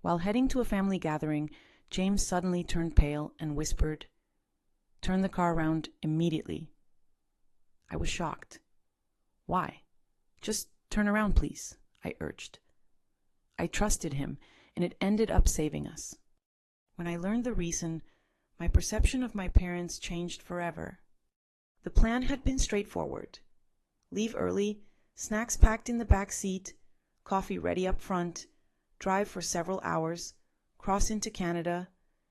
While heading to a family gathering, James suddenly turned pale and whispered, "Turn the car around immediately." I was shocked. "Why?" "Just turn around, please," I urged. I trusted him, and it ended up saving us. When I learned the reason, my perception of my parents changed forever. The plan had been straightforward. Leave early, snacks packed in the back seat, coffee ready up front, drive for several hours, cross into Canada,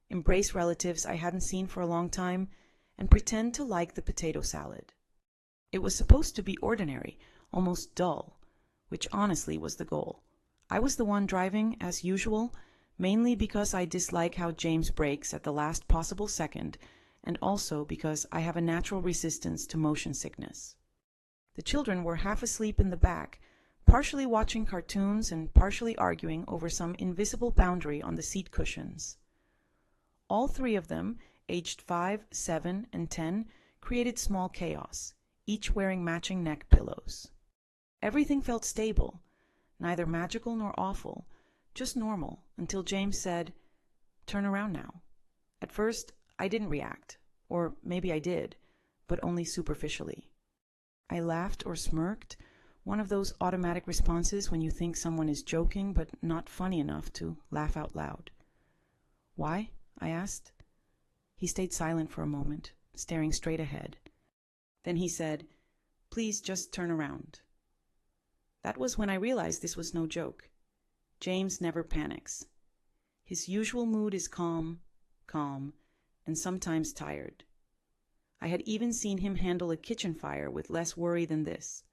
embrace relatives I hadn't seen for a long time, and pretend to like the potato salad. It was supposed to be ordinary, almost dull, which honestly was the goal. I was the one driving, as usual, mainly because I dislike how James brakes at the last possible second, and also because I have a natural resistance to motion sickness. The children were half asleep in the back, partially watching cartoons and partially arguing over some invisible boundary on the seat cushions. All three of them, aged 5, 7, and 10, created small chaos, each wearing matching neck pillows. Everything felt stable, neither magical nor awful, just normal, until James said, "Turn around now." At first, I didn't react, or maybe I did, but only superficially. I laughed or smirked, one of those automatic responses when you think someone is joking but not funny enough to laugh out loud. "Why?" I asked. He stayed silent for a moment, staring straight ahead. Then he said, "Please just turn around." That was when I realized this was no joke. James never panics. His usual mood is calm, and sometimes tired. I had even seen him handle a kitchen fire with less worry than this.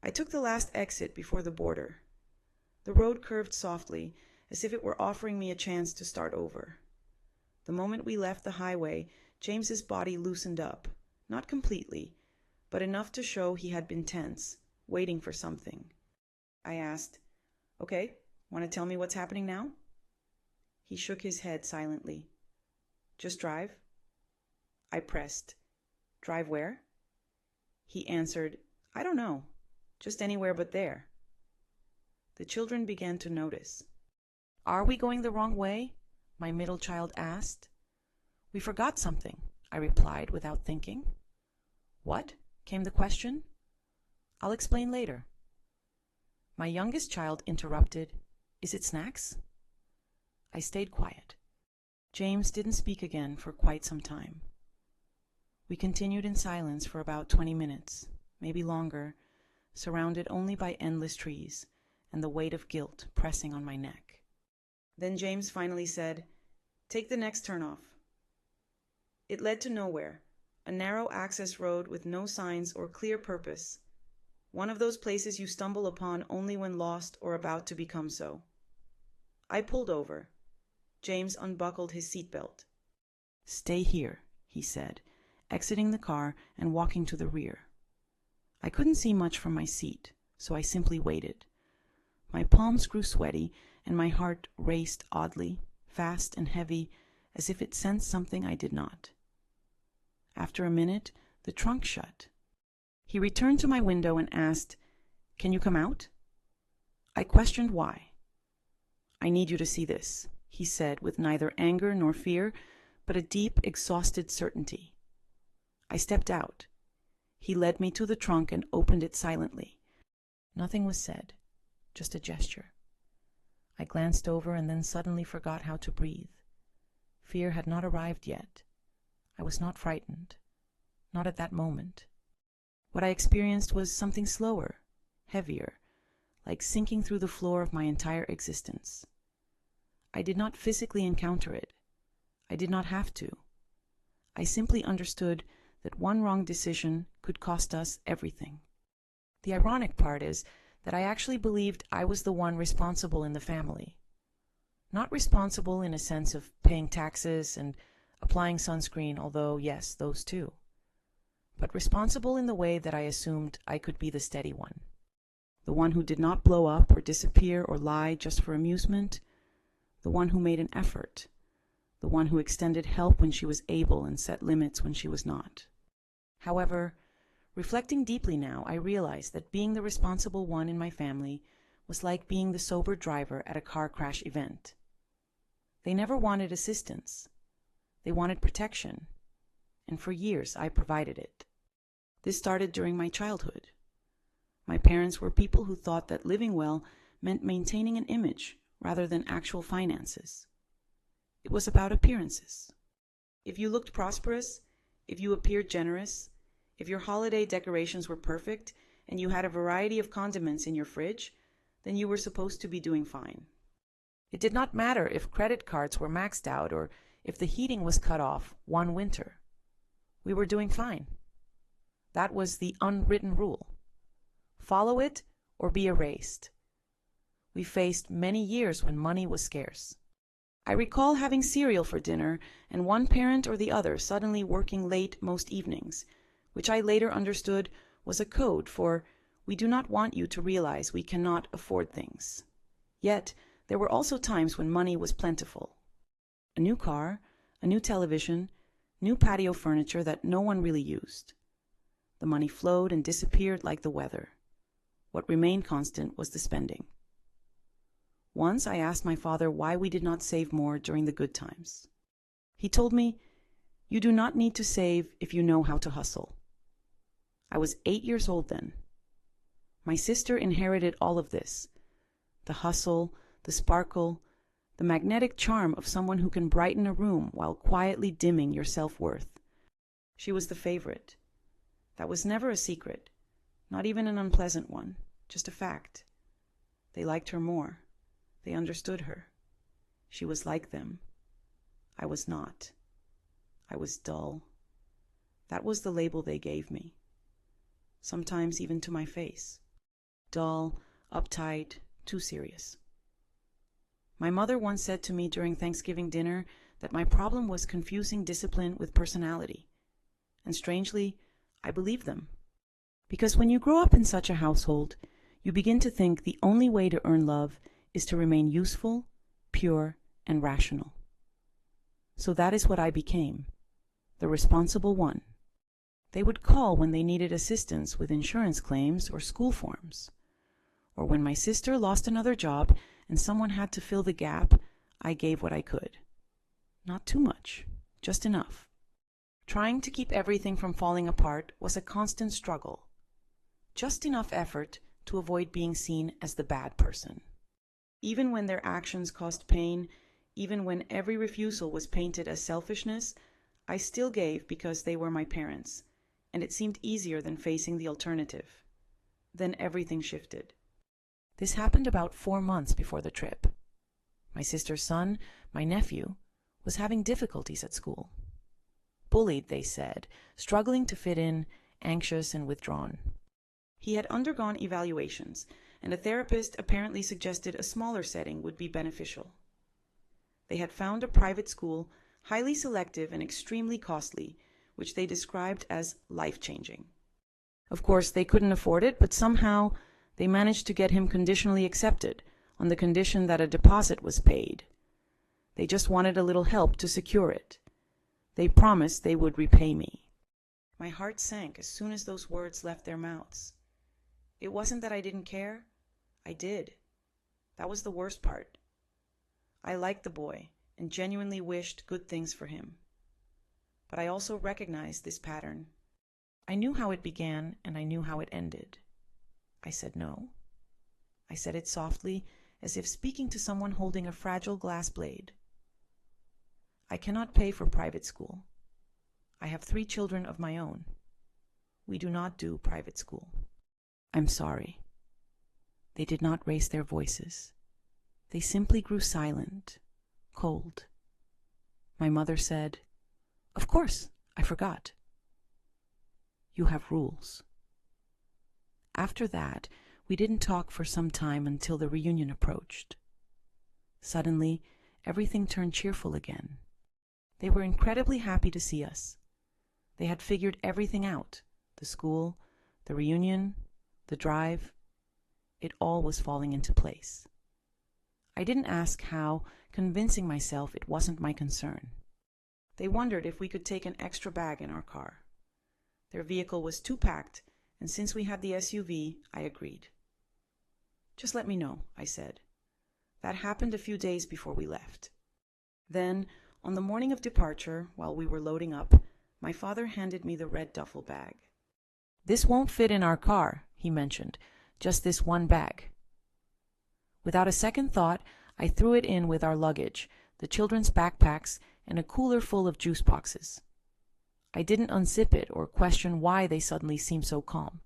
I took the last exit before the border. The road curved softly, as if it were offering me a chance to start over. The moment we left the highway, James's body loosened up, not completely, but enough to show he had been tense, waiting for something. I asked, "Okay, want to tell me what's happening now?" He shook his head silently. "Just drive." I pressed, "Drive where?" He answered, "I don't know. Just anywhere but there." The children began to notice. "Are we going the wrong way?" my middle child asked. "We forgot something," I replied without thinking. "What?" came the question. "I'll explain later." My youngest child interrupted, "Is it snacks?" I stayed quiet. James didn't speak again for quite some time. We continued in silence for about 20 minutes, maybe longer, surrounded only by endless trees and the weight of guilt pressing on my neck. Then James finally said, "Take the next turn off." It led to nowhere, a narrow access road with no signs or clear purpose, one of those places you stumble upon only when lost or about to become so. I pulled over. James unbuckled his seatbelt. "Stay here," he said, exiting the car and walking to the rear. I couldn't see much from my seat, so I simply waited. My palms grew sweaty, and my heart raced oddly, fast and heavy, as if it sensed something I did not. After a minute, the trunk shut. He returned to my window and asked, "Can you come out?" I questioned why. "I need you to see this," he said with neither anger nor fear, but a deep, exhausted certainty. I stepped out. He led me to the trunk and opened it silently. Nothing was said, just a gesture. I glanced over and then suddenly forgot how to breathe. Fear had not arrived yet. I was not frightened. Not at that moment. What I experienced was something slower, heavier, like sinking through the floor of my entire existence. I did not physically encounter it. I did not have to. I simply understood that one wrong decision could cost us everything. The ironic part is that I actually believed I was the one responsible in the family. Not responsible in a sense of paying taxes and applying sunscreen, although yes, those too. But responsible in the way that I assumed I could be the steady one. The one who did not blow up or disappear or lie just for amusement. The one who made an effort. The one who extended help when she was able and set limits when she was not. However, reflecting deeply now, I realized that being the responsible one in my family was like being the sober driver at a car crash event. They never wanted assistance. They wanted protection. And for years, I provided it. This started during my childhood. My parents were people who thought that living well meant maintaining an image rather than actual finances. It was about appearances. If you looked prosperous, if you appeared generous, if your holiday decorations were perfect, and you had a variety of condiments in your fridge, then you were supposed to be doing fine. It did not matter if credit cards were maxed out or if the heating was cut off one winter. We were doing fine. That was the unwritten rule. Follow it or be erased. We faced many years when money was scarce. I recall having cereal for dinner and one parent or the other suddenly working late most evenings, which I later understood was a code for "we do not want you to realize we cannot afford things." Yet, there were also times when money was plentiful. A new car, a new television, new patio furniture that no one really used. The money flowed and disappeared like the weather. What remained constant was the spending. Once I asked my father why we did not save more during the good times. He told me, "You do not need to save if you know how to hustle." I was 8 years old then. My sister inherited all of this: the hustle, the sparkle, the magnetic charm of someone who can brighten a room while quietly dimming your self-worth. She was the favorite. That was never a secret, not even an unpleasant one, just a fact. They liked her more. They understood her. She was like them. I was not. I was dull. That was the label they gave me. Sometimes even to my face. Dull, uptight, too serious. My mother once said to me during Thanksgiving dinner that my problem was confusing discipline with personality. And strangely, I believed them. Because when you grow up in such a household, you begin to think the only way to earn love is to remain useful, pure, and rational. So that is what I became, the responsible one. They would call when they needed assistance with insurance claims or school forms. Or when my sister lost another job and someone had to fill the gap, I gave what I could. Not too much, just enough. Trying to keep everything from falling apart was a constant struggle. Just enough effort to avoid being seen as the bad person. Even when their actions caused pain, even when every refusal was painted as selfishness, I still gave because they were my parents, and it seemed easier than facing the alternative. Then everything shifted. This happened about 4 months before the trip. My sister's son, my nephew, was having difficulties at school. Bullied, they said, struggling to fit in, anxious and withdrawn. He had undergone evaluations, and a therapist apparently suggested a smaller setting would be beneficial. They had found a private school, highly selective and extremely costly, which they described as life-changing. Of course, they couldn't afford it, but somehow they managed to get him conditionally accepted on the condition that a deposit was paid. They just wanted a little help to secure it. They promised they would repay me. My heart sank as soon as those words left their mouths. It wasn't that I didn't care. I did. That was the worst part. I liked the boy and genuinely wished good things for him. But I also recognized this pattern. I knew how it began and I knew how it ended. I said no. I said it softly, as if speaking to someone holding a fragile glass blade. I cannot pay for private school. I have 3 children of my own. We do not do private school. I'm sorry. They did not raise their voices. They simply grew silent, cold. My mother said, "Of course, I forgot. You have rules." After that, we didn't talk for some time until the reunion approached. Suddenly, everything turned cheerful again. They were incredibly happy to see us. They had figured everything out: the school, the reunion, the drive. It all was falling into place. I didn't ask how, convincing myself it wasn't my concern. They wondered if we could take an extra bag in our car. Their vehicle was too packed, and since we had the SUV, I agreed. "Just let me know," I said. That happened a few days before we left. Then, on the morning of departure, while we were loading up, my father handed me the red duffel bag. "This won't fit in our car," he mentioned. "Just this one bag." Without a second thought, I threw it in with our luggage, the children's backpacks, and a cooler full of juice boxes. I didn't unzip it or question why they suddenly seemed so calm.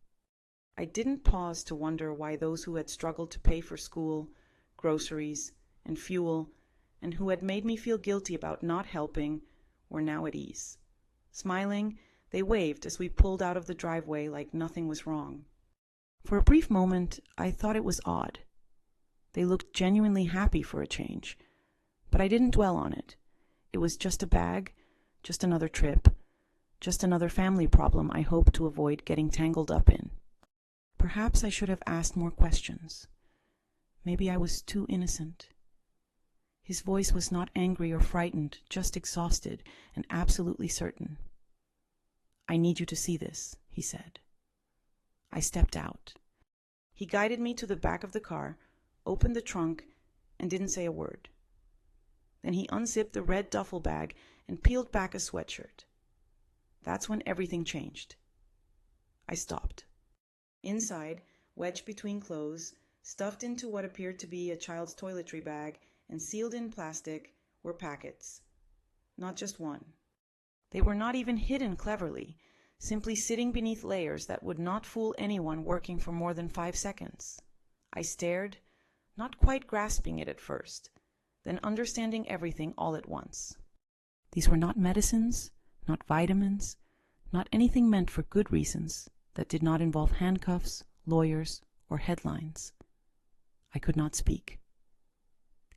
I didn't pause to wonder why those who had struggled to pay for school, groceries, and fuel, and who had made me feel guilty about not helping, were now at ease. Smiling, they waved as we pulled out of the driveway like nothing was wrong. For a brief moment, I thought it was odd. They looked genuinely happy for a change, but I didn't dwell on it. It was just a bag, just another trip, just another family problem I hoped to avoid getting tangled up in. Perhaps I should have asked more questions. Maybe I was too innocent. His voice was not angry or frightened, just exhausted and absolutely certain. "I need you to see this," he said. I stepped out. He guided me to the back of the car, opened the trunk, and didn't say a word. Then he unzipped the red duffel bag and peeled back a sweatshirt. That's when everything changed. I stopped. Inside, wedged between clothes, stuffed into what appeared to be a child's toiletry bag and sealed in plastic, were packets. Not just one. They were not even hidden cleverly, simply sitting beneath layers that would not fool anyone working for more than 5 seconds. I stared, not quite grasping it at first, then understanding everything all at once. These were not medicines, not vitamins, not anything meant for good reasons that did not involve handcuffs, lawyers, or headlines. I could not speak.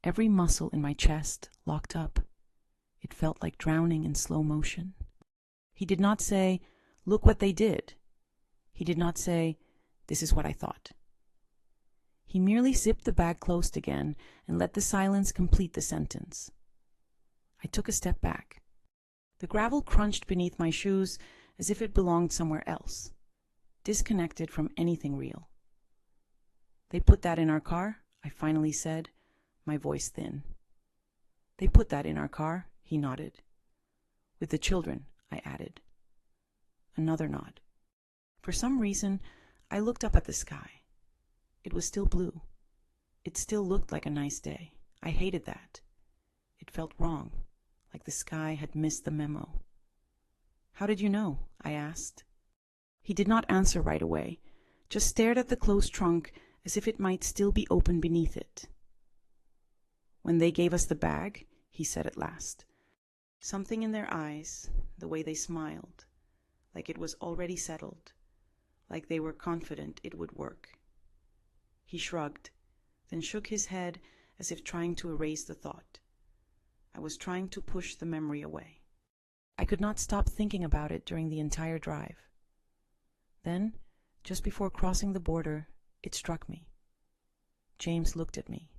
Every muscle in my chest locked up. It felt like drowning in slow motion. He did not say, "Look what they did." He did not say, "This is what I thought." He merely zipped the bag closed again and let the silence complete the sentence. I took a step back. The gravel crunched beneath my shoes as if it belonged somewhere else, disconnected from anything real. "They put that in our car," I finally said, my voice thin. "They put that in our car," he nodded. "With the children," I added. Another nod. For some reason, I looked up at the sky. It was still blue. It still looked like a nice day. I hated that. It felt wrong, like the sky had missed the memo. "How did you know?" I asked. He did not answer right away, just stared at the closed trunk as if it might still be open beneath it. "When they gave us the bag," he said at last. Something in their eyes, the way they smiled, like it was already settled, like they were confident it would work. He shrugged, then shook his head as if trying to erase the thought. I was trying to push the memory away. I could not stop thinking about it during the entire drive. Then, just before crossing the border, it struck me. James looked at me.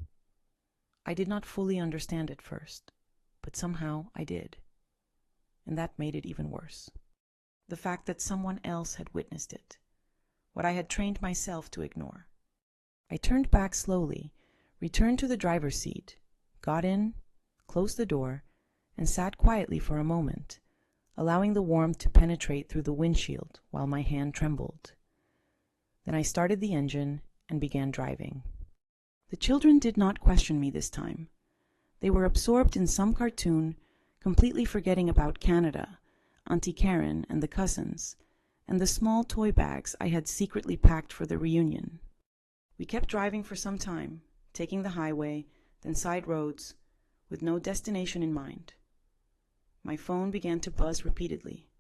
I did not fully understand at first, but somehow I did. And that made it even worse. The fact that someone else had witnessed it, what I had trained myself to ignore. I turned back slowly, returned to the driver's seat, got in, closed the door, and sat quietly for a moment, allowing the warmth to penetrate through the windshield while my hand trembled. Then I started the engine and began driving. The children did not question me this time. They were absorbed in some cartoon, completely forgetting about Canada, Auntie Karen and the cousins, and the small toy bags I had secretly packed for the reunion. We kept driving for some time, taking the highway, then side roads, with no destination in mind. My phone began to buzz repeatedly.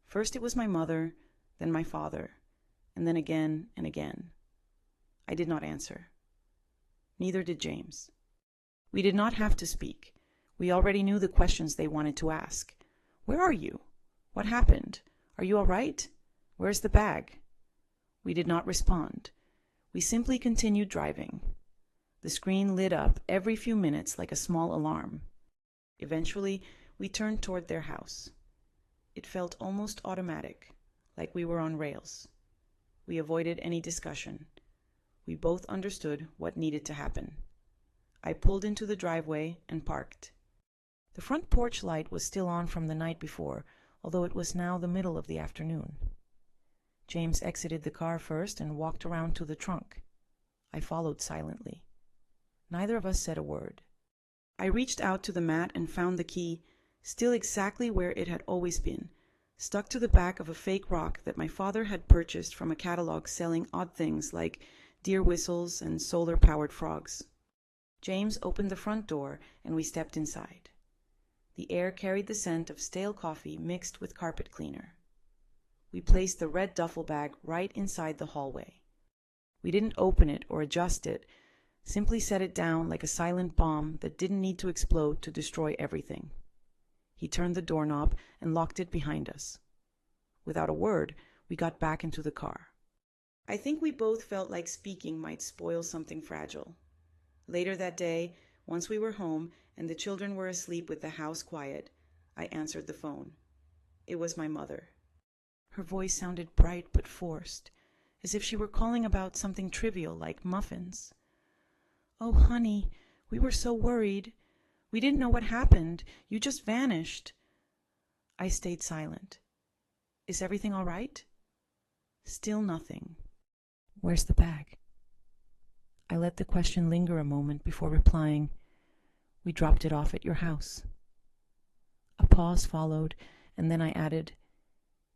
First it was my mother, then my father, and then again and again. I did not answer. Neither did James. We did not have to speak. We already knew the questions they wanted to ask. "Where are you? What happened? Are you all right? Where's the bag?" We did not respond. We simply continued driving. The screen lit up every few minutes like a small alarm. Eventually, we turned toward their house. It felt almost automatic, like we were on rails. We avoided any discussion. We both understood what needed to happen. I pulled into the driveway and parked. The front porch light was still on from the night before, although it was now the middle of the afternoon. James exited the car first and walked around to the trunk. I followed silently. Neither of us said a word. I reached out to the mat and found the key, still exactly where it had always been, stuck to the back of a fake rock that my father had purchased from a catalog selling odd things like deer whistles and solar-powered frogs. James opened the front door and we stepped inside. The air carried the scent of stale coffee mixed with carpet cleaner. We placed the red duffel bag right inside the hallway. We didn't open it or adjust it, simply set it down like a silent bomb that didn't need to explode to destroy everything. He turned the doorknob and locked it behind us. Without a word, we got back into the car. I think we both felt like speaking might spoil something fragile. Later that day, once we were home and the children were asleep with the house quiet, I answered the phone. It was my mother. Her voice sounded bright but forced, as if she were calling about something trivial like muffins. "Oh, honey, we were so worried. We didn't know what happened. You just vanished." I stayed silent. "Is everything all right?" Still nothing. "Where's the bag?" I let the question linger a moment before replying, "We dropped it off at your house." A pause followed, and then I added,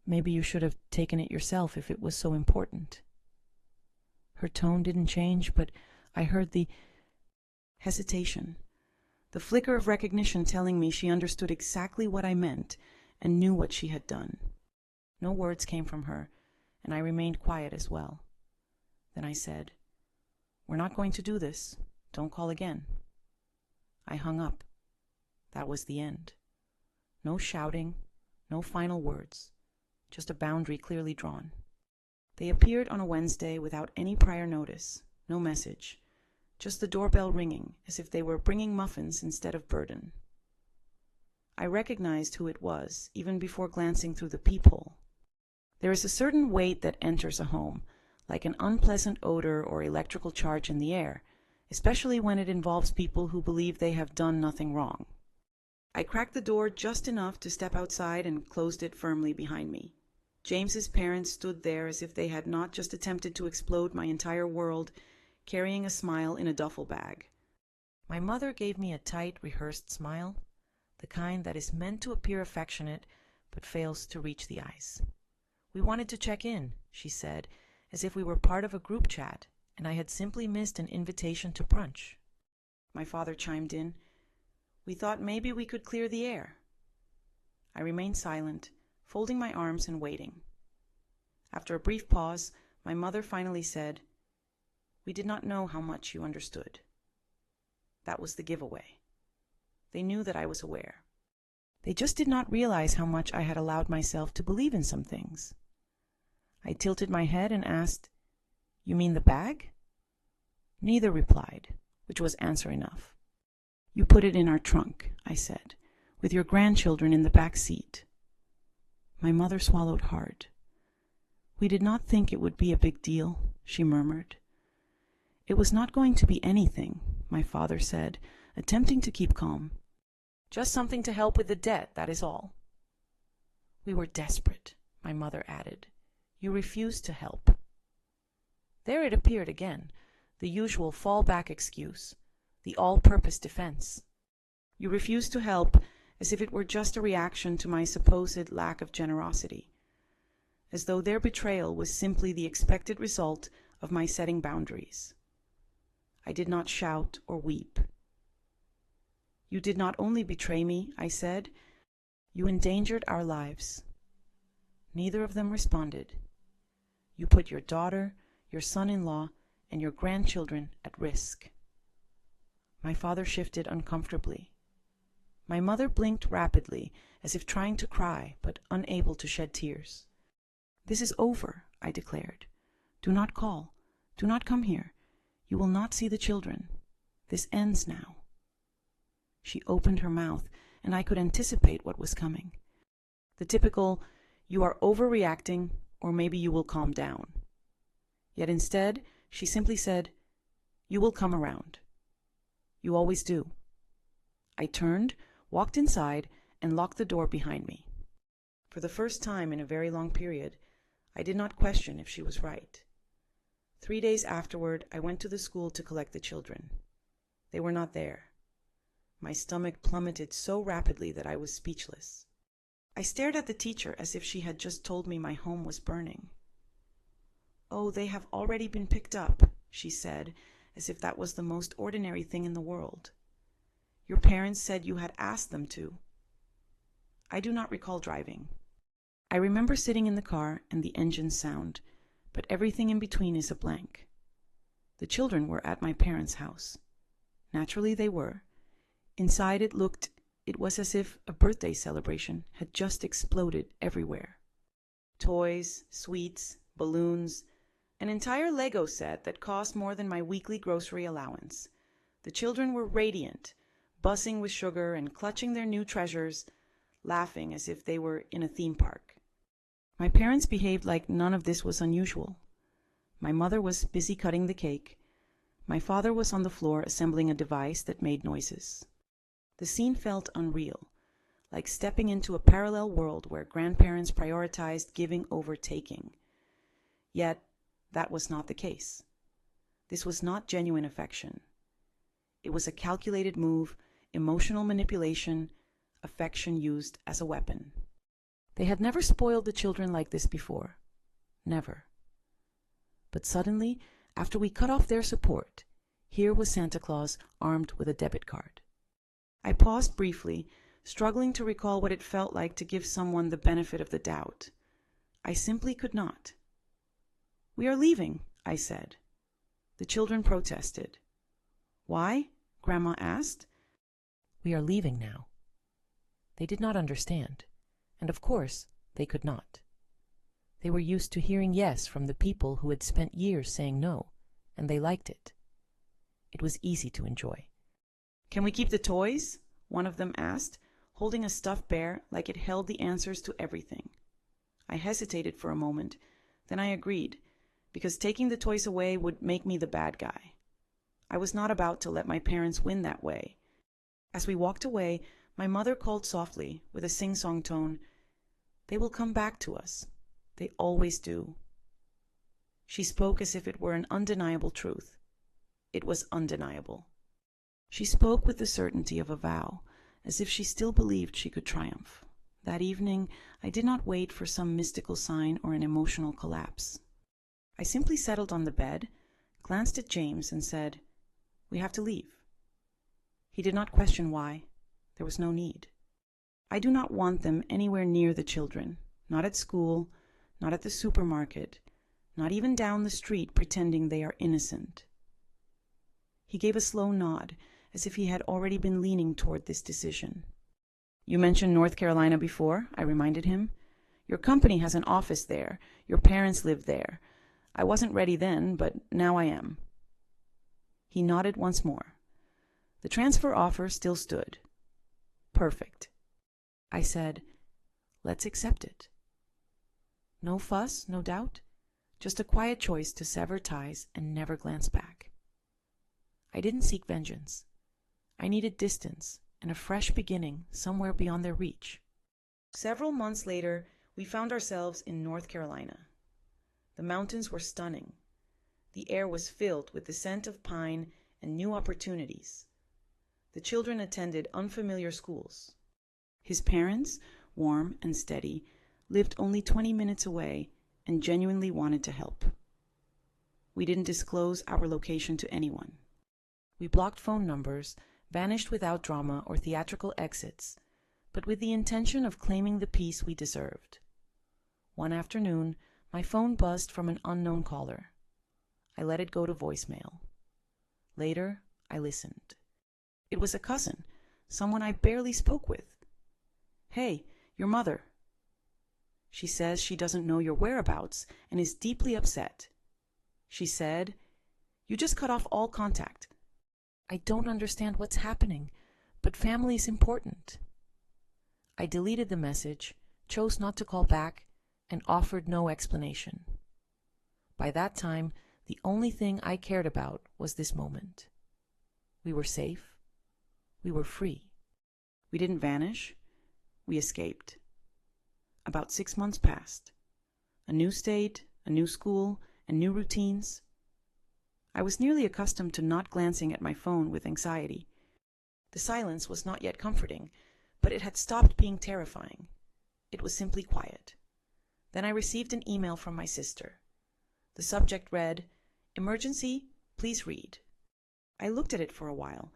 "Maybe you should have taken it yourself if it was so important." Her tone didn't change, but I heard the hesitation, the flicker of recognition telling me she understood exactly what I meant and knew what she had done. No words came from her, and I remained quiet as well. Then I said, "We're not going to do this. Don't call again." I hung up. That was the end. No shouting, no final words, just a boundary clearly drawn. They appeared on a Wednesday without any prior notice, no message, just the doorbell ringing as if they were bringing muffins instead of burden. I recognized who it was even before glancing through the peephole. There is a certain weight that enters a home, like an unpleasant odor or electrical charge in the air, especially when it involves people who believe they have done nothing wrong. I cracked the door just enough to step outside and closed it firmly behind me. James's parents stood there as if they had not just attempted to explode my entire world, carrying a smile in a duffel bag. My mother gave me a tight, rehearsed smile, the kind that is meant to appear affectionate but fails to reach the eyes. "We wanted to check in," she said, as if we were part of a group chat and I had simply missed an invitation to brunch. My father chimed in, "We thought maybe we could clear the air." I remained silent, folding my arms and waiting. After a brief pause, my mother finally said, "We did not know how much you understood." That was the giveaway. They knew that I was aware. They just did not realize how much I had allowed myself to believe in some things. I tilted my head and asked, "You mean the bag?" Neither replied, which was answer enough. "You put it in our trunk," I said, "with your grandchildren in the back seat." My mother swallowed hard. "We did not think it would be a big deal," she murmured. "It was not going to be anything," my father said, attempting to keep calm. "Just something to help with the debt, that is all." "We were desperate," my mother added. "You refused to help." There it appeared again, the usual fallback excuse, the all-purpose defense. You refused to help, as if it were just a reaction to my supposed lack of generosity, as though their betrayal was simply the expected result of my setting boundaries. I did not shout or weep. "You did not only betray me," I said, "you endangered our lives." Neither of them responded. "You put your daughter, your son-in-law, and your grandchildren at risk." My father shifted uncomfortably. My mother blinked rapidly, as if trying to cry, but unable to shed tears. "This is over," I declared. "Do not call. Do not come here. You will not see the children. This ends now." She opened her mouth, and I could anticipate what was coming. The typical, "You are overreacting," or "maybe you will calm down." Yet instead, she simply said, "You will come around. You always do." I turned, walked inside, and locked the door behind me. For the first time in a very long period, I did not question if she was right. 3 days afterward, I went to the school to collect the children. They were not there. My stomach plummeted so rapidly that I was speechless. I stared at the teacher as if she had just told me my home was burning. "Oh, they have already been picked up," she said, as if that was the most ordinary thing in the world. "Your parents said you had asked them to." I do not recall driving. I remember sitting in the car and the engine's sound, but everything in between is a blank. The children were at my parents' house. Naturally they were. Inside it was as if a birthday celebration had just exploded everywhere. Toys, sweets, balloons, an entire Lego set that cost more than my weekly grocery allowance. The children were radiant, buzzing with sugar and clutching their new treasures, laughing as if they were in a theme park. My parents behaved like none of this was unusual. My mother was busy cutting the cake. My father was on the floor assembling a device that made noises. The scene felt unreal, like stepping into a parallel world where grandparents prioritized giving over taking. Yet, that was not the case. This was not genuine affection. It was a calculated move, emotional manipulation, affection used as a weapon. They had never spoiled the children like this before. Never. But suddenly, after we cut off their support, here was Santa Claus armed with a debit card. I paused briefly, struggling to recall what it felt like to give someone the benefit of the doubt. I simply could not. "We are leaving," I said. The children protested. "Why?" Grandma asked. "We are leaving now." They did not understand. And of course, they could not. They were used to hearing yes from the people who had spent years saying no, and they liked it. It was easy to enjoy. "Can we keep the toys?" one of them asked, holding a stuffed bear like it held the answers to everything. I hesitated for a moment, then I agreed, because taking the toys away would make me the bad guy. I was not about to let my parents win that way. As we walked away, my mother called softly, with a sing-song tone, "They will come back to us. They always do." She spoke as if it were an undeniable truth. It was undeniable. She spoke with the certainty of a vow, as if she still believed she could triumph. That evening, I did not wait for some mystical sign or an emotional collapse. I simply settled on the bed, glanced at James, and said, "We have to leave." He did not question why. There was no need. I do not want them anywhere near the children, not at school, not at the supermarket, not even down the street pretending they are innocent. He gave a slow nod, as if he had already been leaning toward this decision. "You mentioned North Carolina before," I reminded him. "Your company has an office there. Your parents live there. I wasn't ready then, but now I am." He nodded once more. The transfer offer still stood. "Perfect." I said, "Let's accept it." No fuss, no doubt. Just a quiet choice to sever ties and never glance back. I didn't seek vengeance. I needed distance and a fresh beginning somewhere beyond their reach. Several months later, we found ourselves in North Carolina. The mountains were stunning. The air was filled with the scent of pine and new opportunities. The children attended unfamiliar schools. His parents, warm and steady, lived only 20 minutes away and genuinely wanted to help. We didn't disclose our location to anyone. We blocked phone numbers, vanished without drama or theatrical exits, but with the intention of claiming the peace we deserved. One afternoon, my phone buzzed from an unknown caller. I let it go to voicemail. Later, I listened. It was a cousin, someone I barely spoke with. "Hey, your mother. She says she doesn't know your whereabouts and is deeply upset. She said, 'You just cut off all contact.' I don't understand what's happening, but family is important." I deleted the message, chose not to call back, and offered no explanation. By that time, the only thing I cared about was this moment. We were safe. We were free. We didn't vanish. We escaped. About 6 months passed. A new state, a new school, and new routines. I was nearly accustomed to not glancing at my phone with anxiety. The silence was not yet comforting, but it had stopped being terrifying. It was simply quiet. Then I received an email from my sister. The subject read, "Emergency, please read." I looked at it for a while,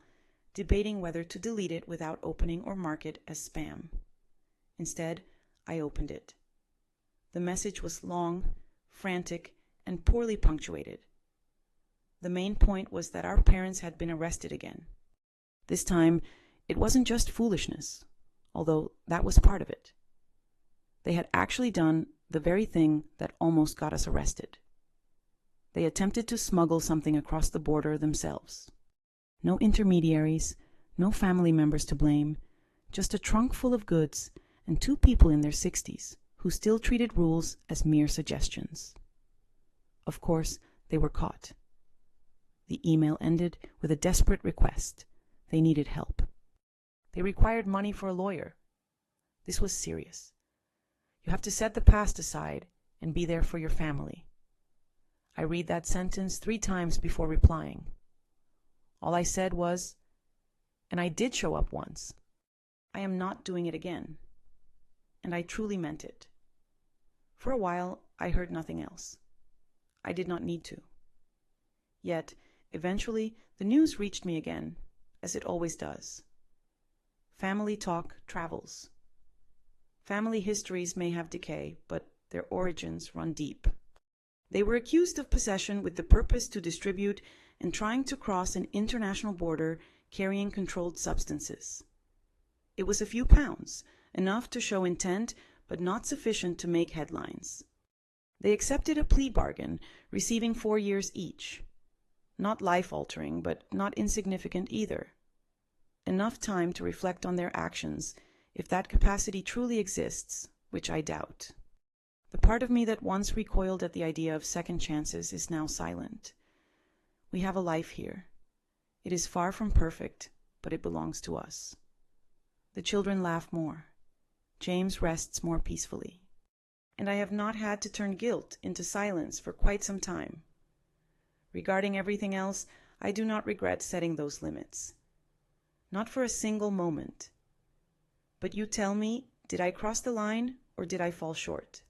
debating whether to delete it without opening or mark it as spam. Instead, I opened it. The message was long, frantic, and poorly punctuated. The main point was that our parents had been arrested again. This time, it wasn't just foolishness, although that was part of it. They had actually done the very thing that almost got us arrested. They attempted to smuggle something across the border themselves. No intermediaries, no family members to blame, just a trunk full of goods and 2 people in their 60s who still treated rules as mere suggestions. Of course, they were caught. The email ended with a desperate request. They needed help. They required money for a lawyer. This was serious. You have to set the past aside and be there for your family. I read that sentence 3 times before replying. All I said was, "And I did show up once. I am not doing it again." And I truly meant it. For a while, I heard nothing else. I did not need to. Yet, eventually, the news reached me again, as it always does. Family talk travels. Family histories may have decay, but their origins run deep. They were accused of possession with the purpose to distribute and trying to cross an international border carrying controlled substances. It was a few pounds, enough to show intent, but not sufficient to make headlines. They accepted a plea bargain, receiving 4 years each. Not life-altering, but not insignificant either. Enough time to reflect on their actions, if that capacity truly exists, which I doubt. The part of me that once recoiled at the idea of second chances is now silent. We have a life here. It is far from perfect, but it belongs to us. The children laugh more. James rests more peacefully. And I have not had to turn guilt into silence for quite some time. Regarding everything else, I do not regret setting those limits. Not for a single moment. But you tell me, did I cross the line or did I fall short?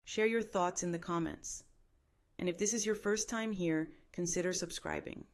Share your thoughts in the comments. And if this is your first time here, consider subscribing.